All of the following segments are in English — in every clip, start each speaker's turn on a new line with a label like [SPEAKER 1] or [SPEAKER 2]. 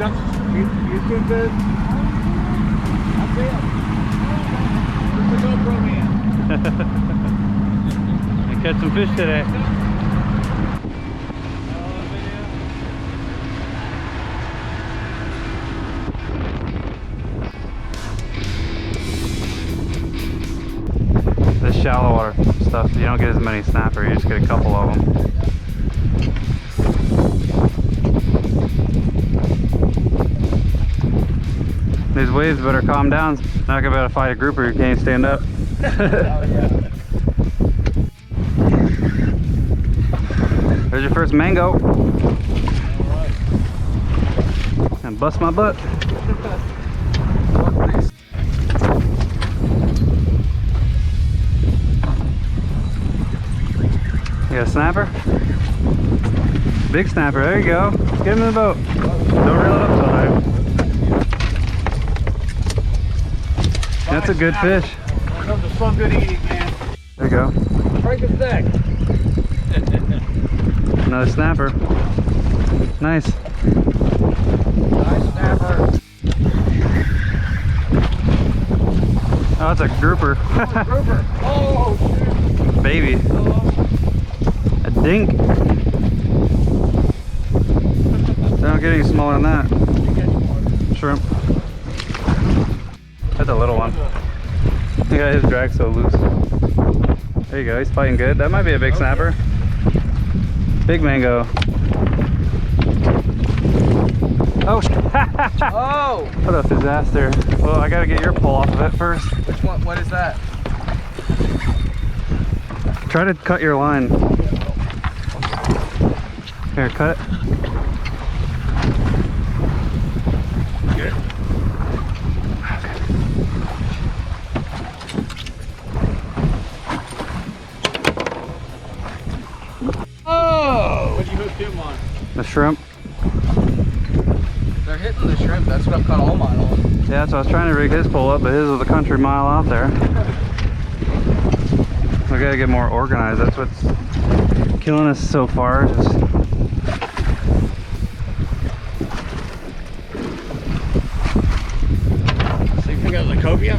[SPEAKER 1] Yeah. You too good? That's it. Put the GoPro in.
[SPEAKER 2] I catch some fish today. This shallow water stuff, you don't get as many snapper, you just get a couple of them. These waves better calm down. Not gonna be able to fight a grouper who can't stand up. There's your first mango.
[SPEAKER 1] Alright.
[SPEAKER 2] And bust my butt. You got a snapper? Big snapper, there you go. Get him in the boat. Don't reel it up till there. That's a good fish.
[SPEAKER 1] Here comes the some good eating, man.
[SPEAKER 2] There you go.
[SPEAKER 1] Break his neck.
[SPEAKER 2] Another snapper. Nice.
[SPEAKER 1] Nice snapper.
[SPEAKER 2] Oh, that's a grouper.
[SPEAKER 1] Grouper. Oh, shoot.
[SPEAKER 2] Baby. A dink. They don't get any smaller than that. Shrimp. That's a little one. Yeah, his drag's so loose. There you go, he's fighting good. That might be a big snapper. Big mango. Oh,
[SPEAKER 1] Oh!
[SPEAKER 2] what a disaster. Well, I gotta get your pull off of it first.
[SPEAKER 1] Which one? What is that?
[SPEAKER 2] Try to cut your line. Here, cut it.
[SPEAKER 1] Good. Oh! What did you hook him on?
[SPEAKER 2] The shrimp.
[SPEAKER 1] They're hitting the shrimp. That's what I've caught all mine on.
[SPEAKER 2] Yeah, so I was trying to rig his pull up, but his was a country mile out there. We gotta get more organized. That's what's killing us so far. Just
[SPEAKER 1] So you think that was a cobia?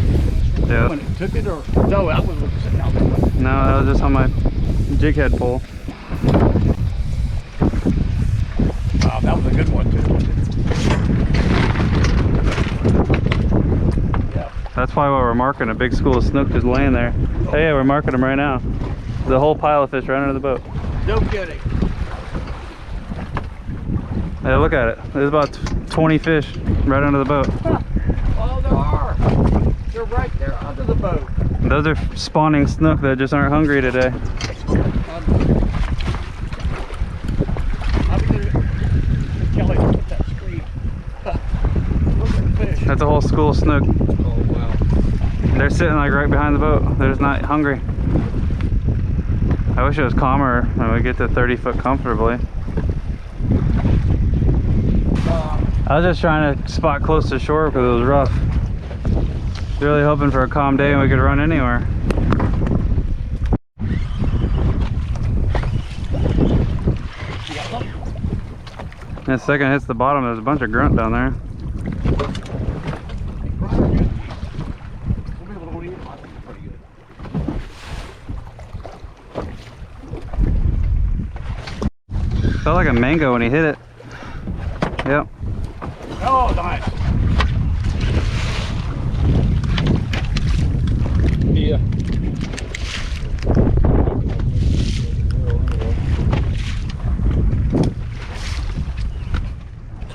[SPEAKER 2] yeah.
[SPEAKER 1] When it took it, or no? That was sitting out there.
[SPEAKER 2] No, that was just on my jig head pull.
[SPEAKER 1] Wow, that was a good one too. Yeah.
[SPEAKER 2] That's why we're marking a big school of snook just laying there. Hey, yeah, we're marking them right now. The whole pile of fish right under the boat.
[SPEAKER 1] No kidding.
[SPEAKER 2] Hey, look at it. There's about 20 fish right under the boat.
[SPEAKER 1] Oh, there are. They're right there under the boat.
[SPEAKER 2] And those are spawning snook that just aren't hungry today.
[SPEAKER 1] Kelly, look at that screen. Look at the fish.
[SPEAKER 2] That's a whole school of snook.
[SPEAKER 1] Oh, wow.
[SPEAKER 2] They're sitting like right behind the boat. They're just not hungry. I wish it was calmer when we get to 30 foot comfortably. I was just trying to spot close to shore because it was rough. Really hoping for a calm day and we could run anywhere. And the second it hits the bottom, there's a bunch of grunt down there. Felt like a mango when he hit it. Yep.
[SPEAKER 1] Oh, nice. Yeah.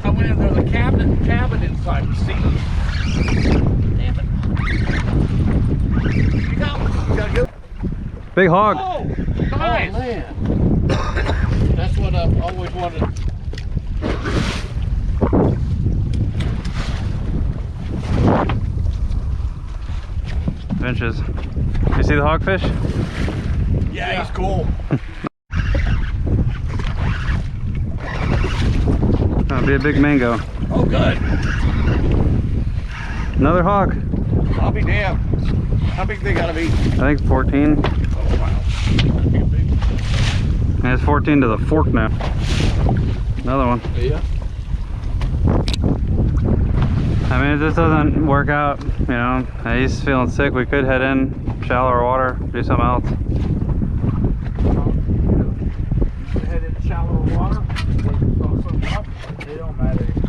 [SPEAKER 1] I went in there, the cabin inside was sealed. Damn it. You got good.
[SPEAKER 2] Big hog.
[SPEAKER 1] Oh, nice. Oh, man. That's what I've always wanted.
[SPEAKER 2] Inches. You see the hogfish?
[SPEAKER 1] Yeah, he's cool.
[SPEAKER 2] That'll be a big mango.
[SPEAKER 1] Oh, good.
[SPEAKER 2] Another hog.
[SPEAKER 1] I'll be damned. How big they gotta be?
[SPEAKER 2] I think 14.
[SPEAKER 1] Oh, wow. That'd be a big one.
[SPEAKER 2] And it's 14 to the fork now. Another one.
[SPEAKER 1] Yeah.
[SPEAKER 2] I mean, if this doesn't work out, you know, he's feeling sick, we could head in shallower water, do something else.
[SPEAKER 1] Head in shallower water. They don't matter either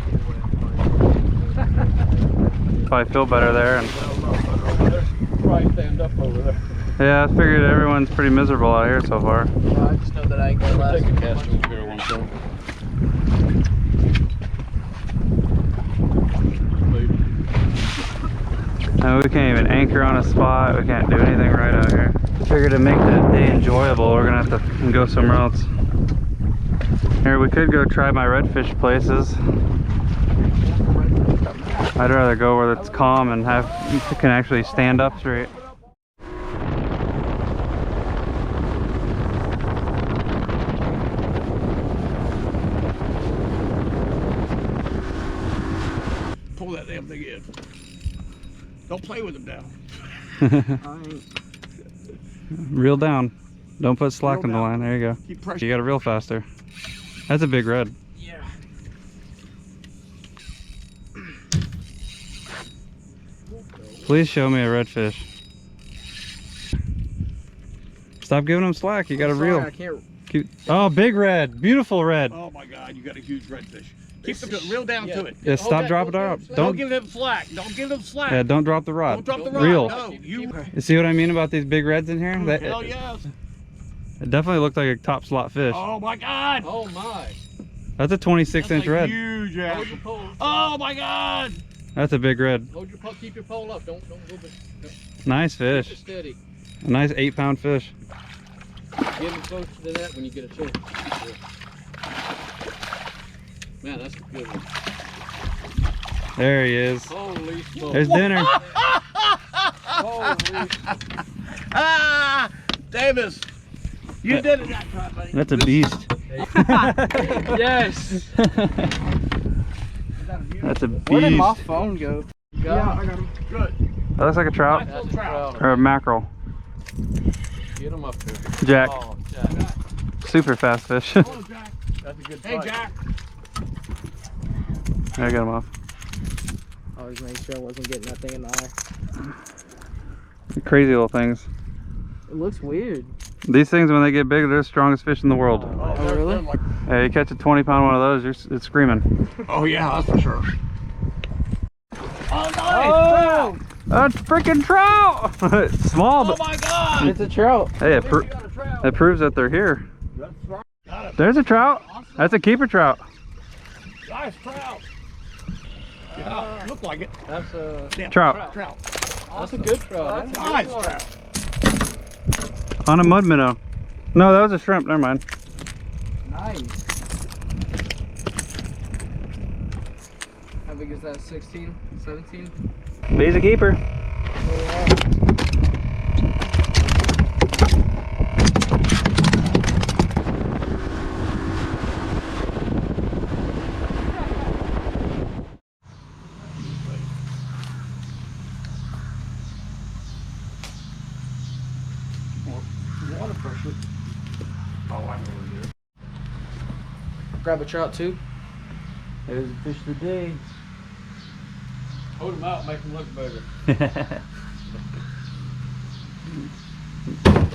[SPEAKER 1] way.
[SPEAKER 2] Probably feel better there. And
[SPEAKER 1] Probably stand up over there.
[SPEAKER 2] yeah, I figured everyone's pretty miserable out here so far.
[SPEAKER 1] Yeah, I just know that I ain't gonna last.
[SPEAKER 3] Take a cast over here one time.
[SPEAKER 2] And we can't even anchor on a spot. We can't do anything right out here. Figured to make the day enjoyable, we're gonna have to go somewhere else. Here, we could go try my redfish places. I'd rather go where it's calm and you can actually stand up straight.
[SPEAKER 3] Pull that damn thing in. Don't play with him now.
[SPEAKER 2] Reel down. Don't put slack
[SPEAKER 3] Reel
[SPEAKER 2] in the
[SPEAKER 3] down.
[SPEAKER 2] line. There you go.
[SPEAKER 3] Keep pressure.
[SPEAKER 2] You gotta reel faster. That's a big red.
[SPEAKER 3] Yeah.
[SPEAKER 2] Please show me a redfish. Stop giving him slack. You gotta reel.
[SPEAKER 1] I can't.
[SPEAKER 2] Oh, big red. Beautiful red.
[SPEAKER 3] Oh my God, you got a huge redfish. Keep the reel down to it.
[SPEAKER 2] Yeah,
[SPEAKER 3] Hold
[SPEAKER 2] stop
[SPEAKER 3] that-
[SPEAKER 2] dropping it out.
[SPEAKER 3] Don't
[SPEAKER 2] Don't.
[SPEAKER 3] give him slack. Don't give him slack.
[SPEAKER 2] Yeah, don't drop the rod.
[SPEAKER 3] Don't drop the rod.
[SPEAKER 2] Reel.
[SPEAKER 3] No, you.
[SPEAKER 2] You see what I mean about these big reds in here? That,
[SPEAKER 3] Hell yes.
[SPEAKER 2] it definitely looked like a top slot fish.
[SPEAKER 3] Oh my God.
[SPEAKER 1] Oh my.
[SPEAKER 2] That's a 26-inch
[SPEAKER 3] That's a
[SPEAKER 2] red.
[SPEAKER 3] huge
[SPEAKER 1] Hold
[SPEAKER 3] red.
[SPEAKER 1] your pole.
[SPEAKER 3] Oh my God.
[SPEAKER 2] That's a big red.
[SPEAKER 1] Hold your pole. Keep your pole up. Don't move it.
[SPEAKER 2] Nice
[SPEAKER 1] Keep it
[SPEAKER 2] fish.
[SPEAKER 1] steady.
[SPEAKER 2] A nice 8-pound fish.
[SPEAKER 1] Get him close to that when you get a chance. Man, that's a good one.
[SPEAKER 2] There he is.
[SPEAKER 1] Holy smokes.
[SPEAKER 2] There's dinner.
[SPEAKER 1] Holy.
[SPEAKER 3] Ah, Davis. You did it that time, buddy.
[SPEAKER 2] That's a beast.
[SPEAKER 1] Yes.
[SPEAKER 2] That's a
[SPEAKER 1] Where did my
[SPEAKER 2] beast.
[SPEAKER 1] phone go? Yeah, I got him.
[SPEAKER 3] Good.
[SPEAKER 2] That looks like a trout
[SPEAKER 3] That's a trout.
[SPEAKER 2] or a mackerel.
[SPEAKER 1] Get him up there.
[SPEAKER 2] Jack.
[SPEAKER 1] Oh, Jack.
[SPEAKER 2] Super fast fish.
[SPEAKER 3] Oh, Jack.
[SPEAKER 1] That's a good
[SPEAKER 3] Hey,
[SPEAKER 1] fight.
[SPEAKER 3] Jack.
[SPEAKER 2] I got him off.
[SPEAKER 1] I was making sure I wasn't getting that thing in the eye.
[SPEAKER 2] Crazy little things.
[SPEAKER 1] It looks weird.
[SPEAKER 2] These things, when they get big, they're the strongest fish in the world.
[SPEAKER 1] Oh, really?
[SPEAKER 2] Hey, you catch a 20-pound one of those, it's screaming.
[SPEAKER 3] Oh yeah, that's for sure. Oh nice!
[SPEAKER 1] Oh!
[SPEAKER 2] That's freaking trout! It's small,
[SPEAKER 3] Oh
[SPEAKER 2] but
[SPEAKER 3] my God!
[SPEAKER 1] It's a trout.
[SPEAKER 2] hey,
[SPEAKER 3] You got a trout.
[SPEAKER 2] it proves that they're here.
[SPEAKER 3] That's right. Got it.
[SPEAKER 2] There's a trout. That's a keeper trout.
[SPEAKER 3] Nice trout. Yeah, look like it.
[SPEAKER 1] That's a
[SPEAKER 3] Yeah,
[SPEAKER 2] Trout.
[SPEAKER 3] Trout.
[SPEAKER 1] that's a good trout. That's a
[SPEAKER 3] Nice
[SPEAKER 1] good one.
[SPEAKER 3] trout.
[SPEAKER 2] On a mud minnow. No, that was a shrimp. Never mind.
[SPEAKER 1] Nice. How big is that? 16? 17?
[SPEAKER 2] He's a keeper.
[SPEAKER 3] Water pressure. Oh, I know where it is.
[SPEAKER 1] Grab a trout too.
[SPEAKER 2] There's a fish of the day.
[SPEAKER 1] Hold him out, make him look better.